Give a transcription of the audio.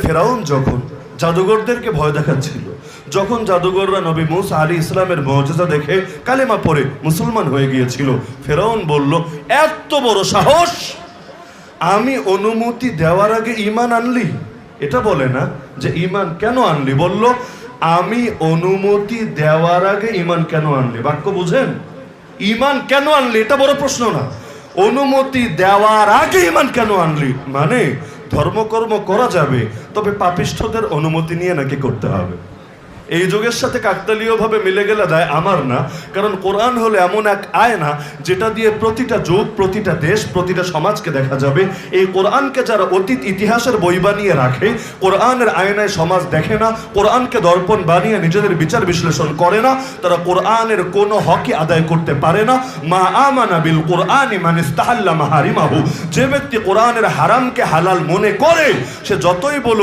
ফেরাউন যখন জাদুঘরদেরকে ভয় দেখাচ্ছিল, যখন জাদুঘররা নবী মুসা আলাইহিস সালামের মুজিজা দেখে কালেমা পড়ে মুসলমান হয়ে গিয়েছিল, ফেরাউন বলল, এত বড় সাহস, আমি অনুমতি দেওয়ার আগে ঈমান আনলি? এটা বলে না যে ঈমান কেন আনলি, বলল আমি অনুমতি দেওয়ার আগে ঈমান কেন আনলি। বাক্য বুঝেন? ঈমান কেন আনলি এটা বড় প্রশ্ন না, অনুমতি দেওয়ার আগে ঈমান কেন আনলি, মানে ধর্মকর্ম করা যাবে, তবে পাপিষ্ঠদের অনুমতি নিয়ে নাকি করতে হবে। এই যুগের সাথে কাকতালীয়ভাবে মিলে গেলে দেয় আমার না, কারণ কোরআন হলো এমন এক আয়না যেটা দিয়ে প্রতিটা যুগ, প্রতিটা দেশ, প্রতিটা সমাজকে দেখা যাবে। এই কোরআনকে যারা অতীত ইতিহাসের বই বানিয়ে রাখে, কোরআনের আয়নায় সমাজ দেখে না, কোরআনকে দর্পণ বানিয়ে নিজেদের বিচার বিশ্লেষণ করে না, তারা কোরআনের কোনো হকই আদায় করতে পারে না। মা আমানা বিল কোরআনি মান ইস্তাহাল্লা মাহারিমাহু, যে ব্যক্তি কোরআনের হারামকে হালাল মনে করে, সে যতই বলুক